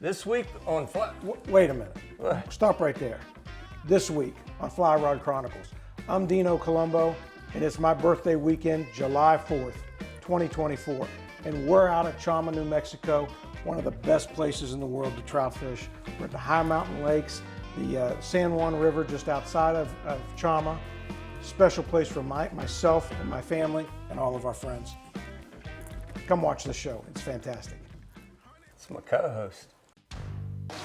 This week on Fly... Wait a minute. What? Stop right there. This week on Fly Rod Chronicles, I'm Dino Colombo, and it's my birthday weekend, July 4th, 2024. And we're out at Chama, New Mexico, one of the best places in the world to trout fish. We're at the high mountain lakes, the San Juan River just outside of Chama. Special place for myself and my family and all of our friends. Come watch the show. It's fantastic. It's my co-host.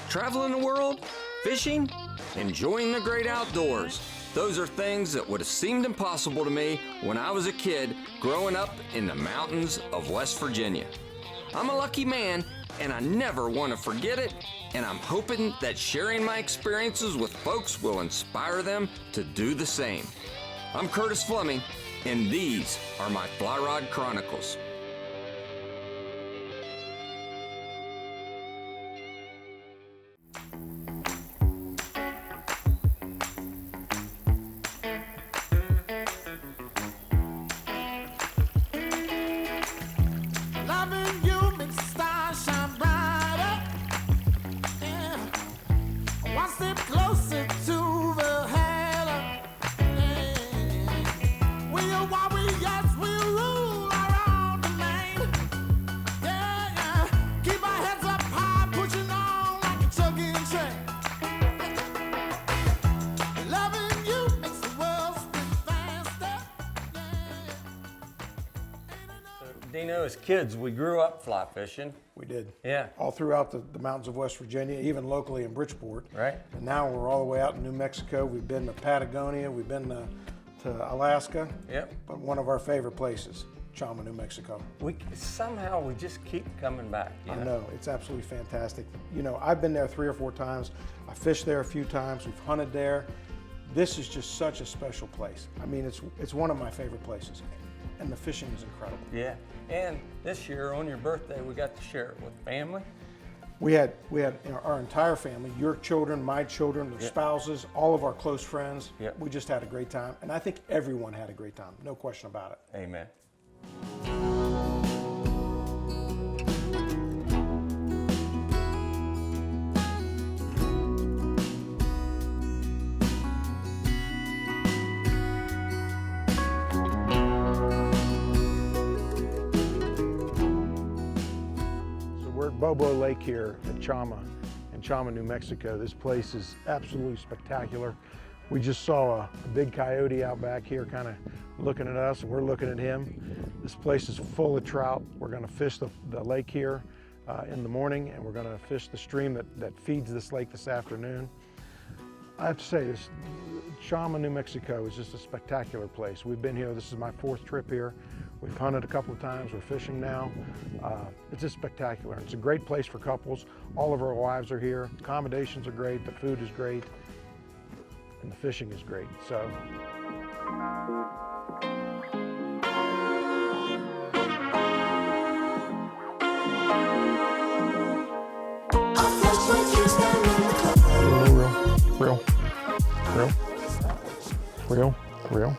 Traveling the world, fishing, enjoying the great outdoors. Those are things that would have seemed impossible to me when I was a kid growing up in the mountains of West Virginia. I'm a lucky man, and I never want to forget it, and I'm hoping that sharing my experiences with folks will inspire them to do the same. I'm Curtis Fleming, and these are my Fly Rod Chronicles. Dino, as kids, we grew up fly fishing. We did. Yeah. All throughout the mountains of West Virginia, even locally in Bridgeport. Right. And now we're all the way out in New Mexico. We've been to Patagonia. We've been to Alaska. Yep. But one of our favorite places, Chama, New Mexico. Somehow we just keep coming back. I know. It's absolutely fantastic. You know, I've been there 3 or 4 times. I fished there a few times. We've hunted there. This is just such a special place. I mean, it's one of my favorite places. And the fishing is incredible. Yeah. And this year on your birthday, we got to share it with family. We had our entire family, your children, my children, their spouses, all of our close friends. Yep. We just had a great time. And I think everyone had a great time. No question about it. Amen. Bobo Lake here at Chama in Chama, New Mexico. This place is absolutely spectacular. We just saw a big coyote out back here kind of looking at us, and we're looking at him. This place is full of trout. We're going to fish the lake here in the morning, and we're going to fish the stream that feeds this lake this afternoon. I have to say, this Chama, New Mexico is just a spectacular place. We've been here, this is my 4th trip here. We've hunted a couple of times, we're fishing now. It's just spectacular. It's a great place for couples. All of our wives are here. Accommodations are great, the food is great, and the fishing is great. So. Real.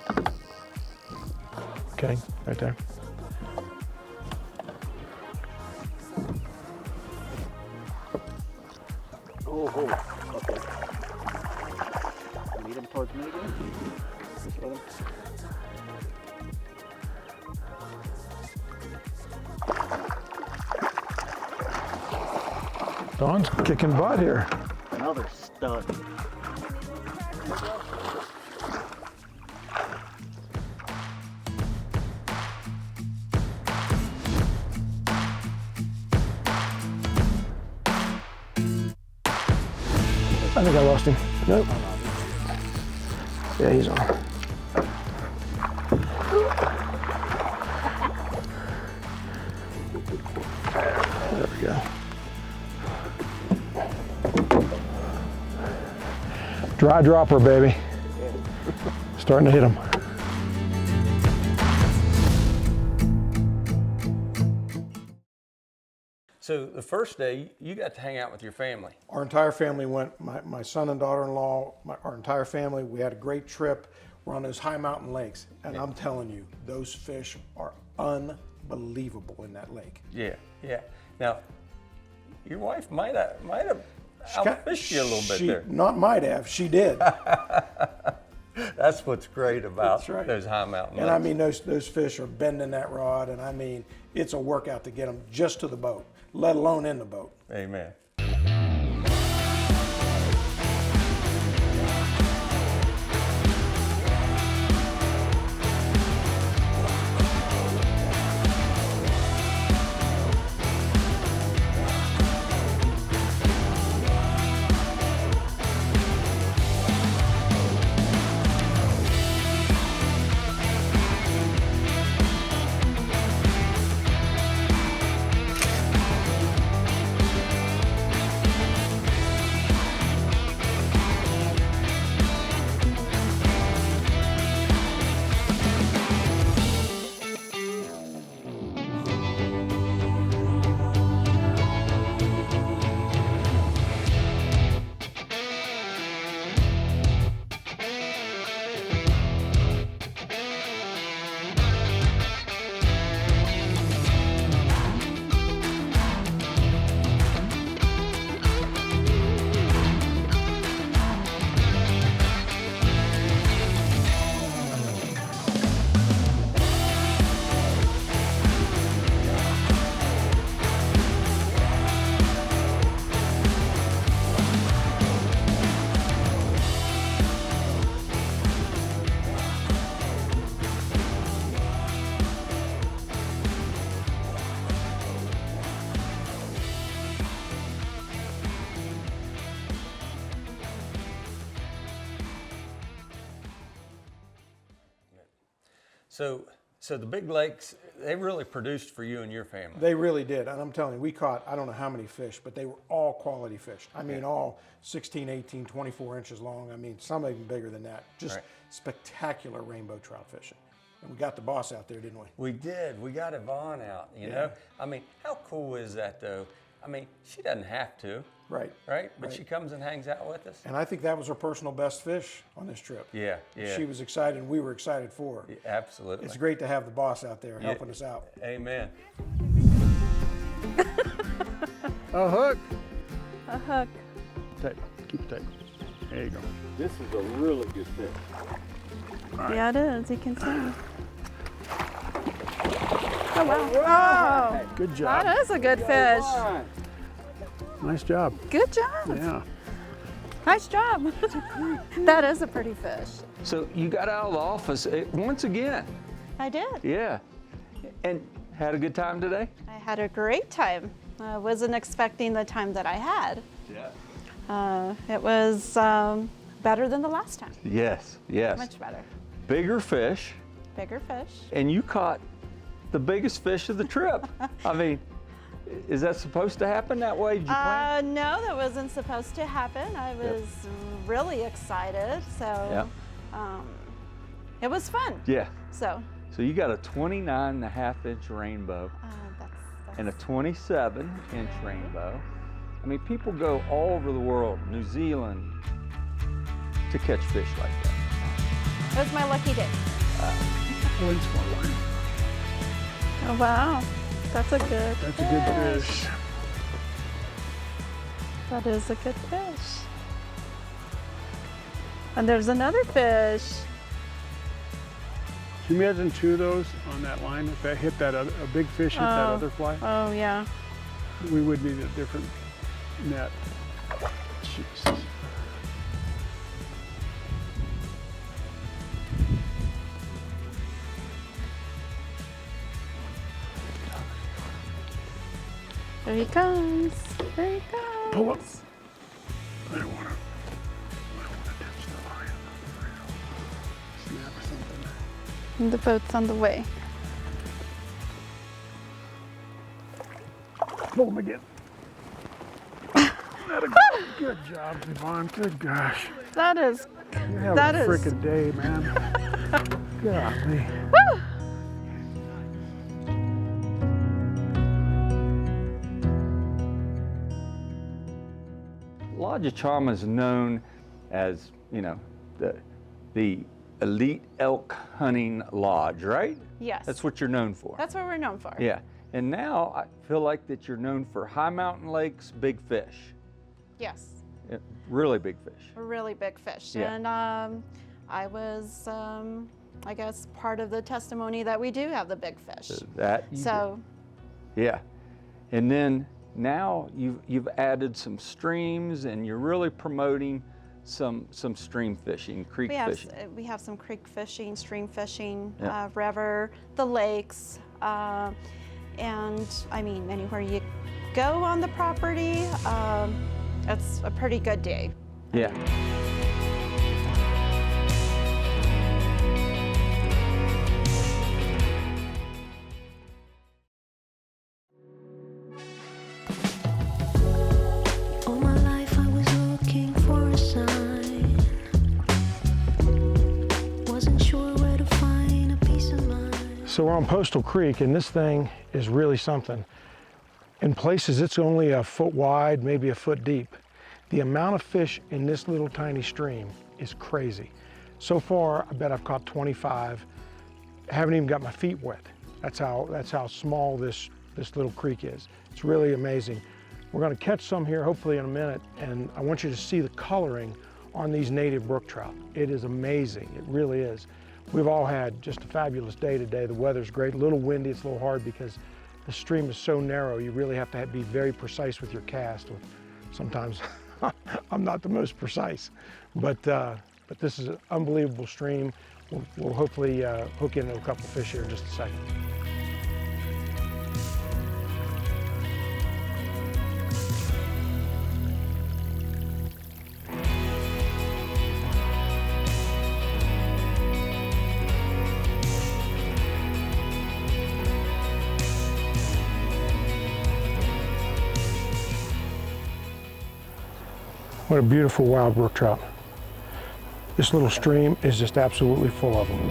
Okay, right there. Oh, okay. Lead him towards me again. Just let him. Don's kicking butt here. Another stud. I think I lost him. Nope. Yeah, he's on. There we go. Dry dropper, baby. Starting to hit him. So the first day, you got to hang out with your family. Our entire family went, my son and daughter-in-law, our entire family. We had a great trip. We're on those high mountain lakes. And I'm telling you, those fish are unbelievable in that lake. Yeah, yeah. Now, your wife might have outfished you a little bit there. Not might have, she did. That's what's great about That's right. those high mountain And lakes. I mean, those fish are bending that rod, and I mean, it's a workout to get them just to the boat, let alone in the boat. Amen. So the big lakes, they really produced for you and your family. They really did, and I'm telling you, we caught, I don't know how many fish, but they were all quality fish. I mean, all 16, 18, 24 inches long. I mean, some even bigger than that. Just spectacular rainbow trout fishing. And we got the boss out there, didn't we? We did. We got Yvonne out, you know? I mean, how cool is that, though? I mean, she doesn't have to. Right. Right? But she comes and hangs out with us. And I think that was her personal best fish on this trip. Yeah, yeah. She was excited, and we were excited for her. Yeah, absolutely. It's great to have the boss out there helping us out. Amen. A hook. A hook. Tight. Keep it tight. There you go. This is a really good fish. Yeah, it is. You can see. Oh, wow. Oh, Good job. that is a good fish. Nice job. Good job. Yeah. Nice job. That is a pretty fish. So you got out of the office once again. I did. Yeah. And had a good time today? I had a great time. I wasn't expecting the time that I had. Yeah. It was better than the last time. Yes, yes. Much better. Bigger fish, Bigger fish. and you caught the biggest fish of the trip. I mean, is that supposed to happen that way? Did you plan? No, that wasn't supposed to happen. I was really excited, so it was fun. Yeah. So So you got a 29.5-inch rainbow that's and a 27-inch rainbow. I mean, people go all over the world, New Zealand, to catch fish like that. it was my lucky day. Points for one. Oh wow, that's a good. That's a good fish. That is a good fish. And there's another fish. Can you imagine two of those on that line? If that hit that a big fish hit that other fly, Oh yeah. we would need a different net. Jesus. There he comes. There he comes. Pull up. I don't want to touch the line. Snap or something. And the boat's on the way. Pull him again. Good job, Yvonne. Good gosh. That is. You have That a is- frickin' day, man. Golly. Woo! Lodge of Chama is known as, you know, the elite elk hunting lodge, right? Yes. That's what you're known for. That's what we're known for. Yeah. And now I feel like that you're known for high mountain lakes, big fish. Yes. Really big fish. Really big fish. Yeah. And I was, I guess, part of the testimony that we do have the big fish. That you So, did. Yeah. And then now you've added some streams, and you're really promoting some stream fishing, creek fishing. we have some creek fishing, stream fishing, Yeah. river, the lakes, and I mean, anywhere you go on the property, it's a pretty good day. Yeah. All my life I was looking for a sign. Wasn't sure where to find a peace of mind. So we're on Postal Creek, and this thing is really something. In places, it's only a foot wide, maybe a foot deep. The amount of fish in this little tiny stream is crazy. So far, I bet I've caught 25. I haven't even got my feet wet. That's how small this little creek is. It's really amazing. We're gonna catch some here hopefully in a minute, and I want you to see the coloring on these native brook trout. It is amazing, it really is. We've all had just a fabulous day today. The weather's great, a little windy, it's a little hard because the stream is so narrow. You really have to be very precise with your cast. Sometimes I'm not the most precise, but this is an unbelievable stream. We'll hopefully hook into a couple fish here in just a second. What a beautiful wild brook trout. This little stream is just absolutely full of them.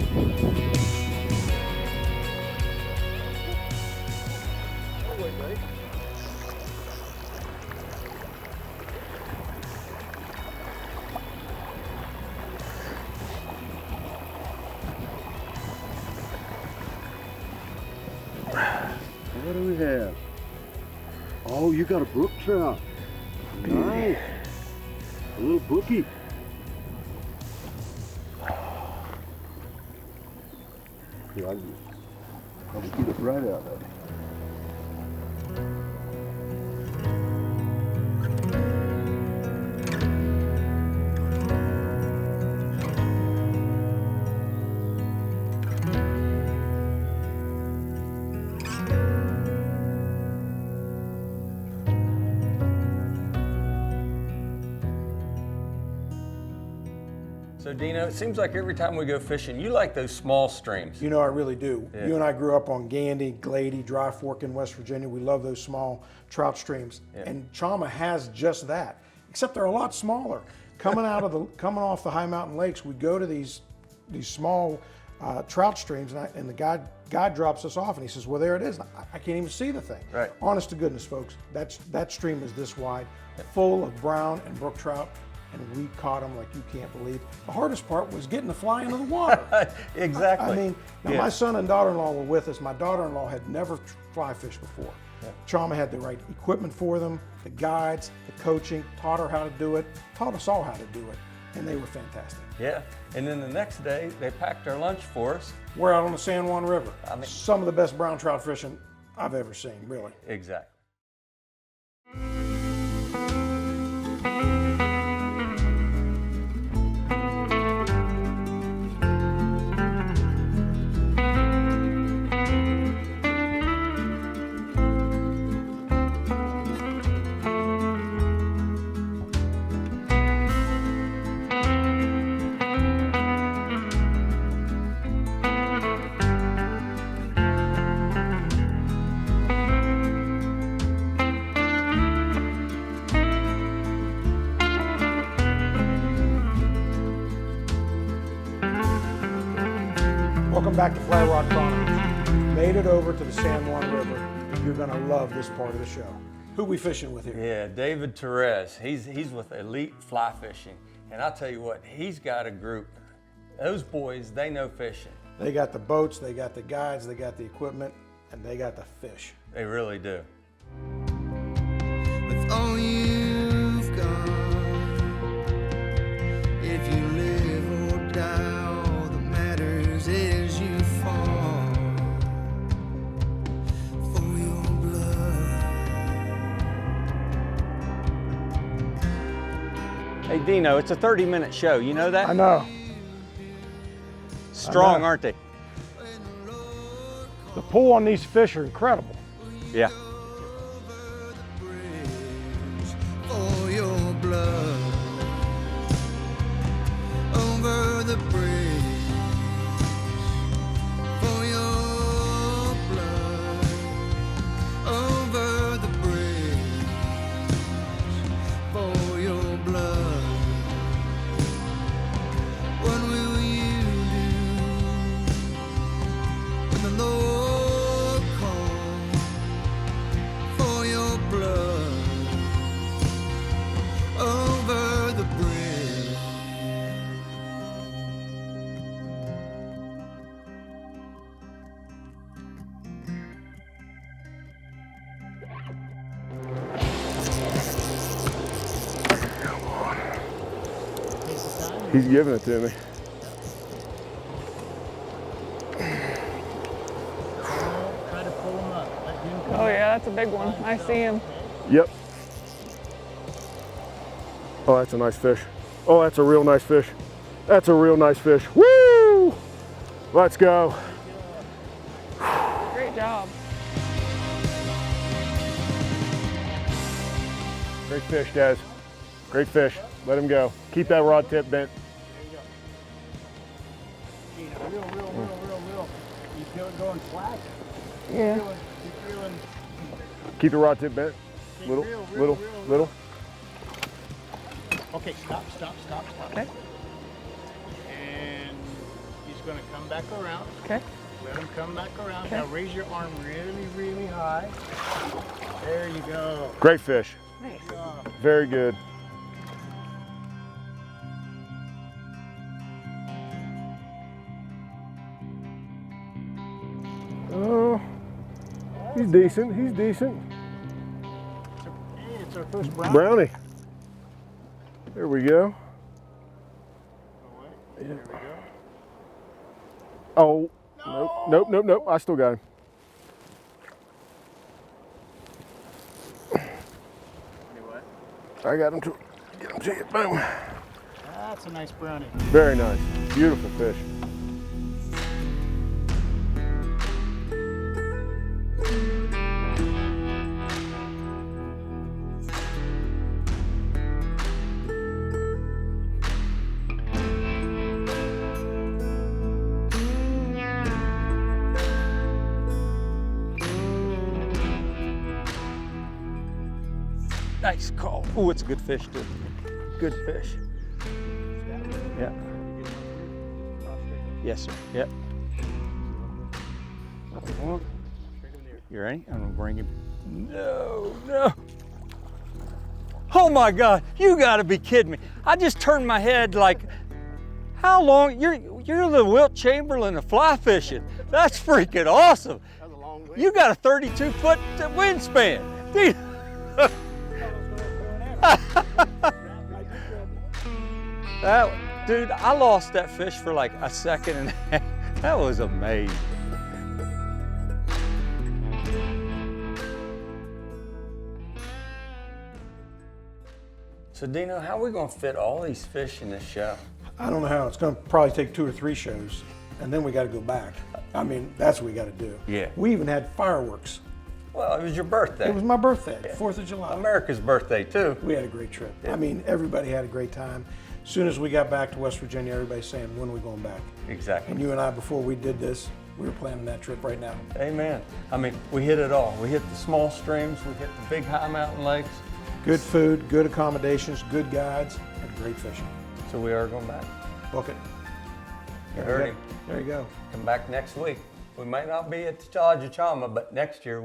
What do we have? Oh, you got a brook trout. Nice. A little brookie. Yeah, I'll just get it right out of it. So Dino, it seems like every time we go fishing, you like those small streams. You know, I really do. Yeah. You and I grew up on Gandy, Glady, Dry Fork in West Virginia. We love those small trout streams. Yeah. And Chama has just that, except they're a lot smaller. Coming coming off the high mountain lakes, we go to these small trout streams, and the guy drops us off, and he says, "Well, there it is." I can't even see the thing. Right. Honest to goodness, folks, that stream is this wide, full of brown and brook trout. And we caught them like you can't believe. The hardest part was getting the fly into the water. Exactly. I mean, now my son and daughter-in-law were with us. My daughter-in-law had never fly fished before. Yeah. Chama had the right equipment for them, the guides, the coaching, taught her how to do it, taught us all how to do it, and they were fantastic. Yeah, and then the next day, they packed our lunch for us. We're out on the San Juan River. I mean, some of the best brown trout fishing I've ever seen, really. Exactly. Welcome back to Flat Rock Chronicles. Made it over to the San Juan River. You're gonna love this part of the show. Who we fishing with here? Yeah, David Torres. He's with Elite Fly Fishing, and I'll tell you what, he's got a group. Those boys, they know fishing. They got the boats, they got the guides, they got the equipment, and they got the fish. They really do. With all you've got, if you live or die, all that matters is you fall for your blood. Hey Dino, it's a 30-minute show. You know that? I know. Strong, aren't they? The pull on these fish are incredible. Yeah. For your blood, over the bridge, for your blood, over the bridge, for your blood. What will you do when the Lord calls for your blood over the bridge? He's giving it to me. Oh yeah, that's a big one. I see him. Yep. Oh, that's a nice fish. Oh, that's a real nice fish. That's a real nice fish. Woo! Let's go. Great job. Great fish, guys. Great fish. Let him go. Keep that rod tip bent. Real. You feel it going flat? Yeah. You feeling Keep the rod tip bent. Little. real. Okay, stop. Okay. And he's going to come back around. Okay. Let him come back around. Okay. Now raise your arm really high. There you go. Great fish. Nice. Very good. Oh, he's decent. He's decent. Hey, it's our first brown. Brownie. There we go. There we go. Oh, nope. I still got him. Anyway, I got him to get him to you. Boom. that's a nice brownie. Very nice. Beautiful fish. Nice call. Oh, it's a good fish too. Good fish. Yeah. Yes, sir. Yep. You ready? I'm gonna bring him. No. Oh my God! You gotta be kidding me! I just turned my head like, how long? You're the Wilt Chamberlain of fly fishing. That's freaking awesome. That was a long way. You got a 32-foot wingspan. Dude. Dude, I lost that fish for like a second and a half. That was amazing. So Dino, how are we gonna fit all these fish in this show? I don't know how. It's going to probably take 2 or 3 shows, and then we got to go back. I mean, that's what we got to do. Yeah. We even had fireworks. Well, it was your birthday. It was my birthday, 4th of July. America's birthday too. We had a great trip. I mean, everybody had a great time. As soon as we got back to West Virginia, everybody's saying, when are we going back? Exactly. And you and I, before we did this, we were planning that trip right now. Amen. I mean, we hit it all. We hit the small streams, we hit the big high mountain lakes. Good food, good accommodations, good guides, and great fishing. So we are going back. Book it. You heard him. There you go. Come back next week. We might not be at the Chama, but next year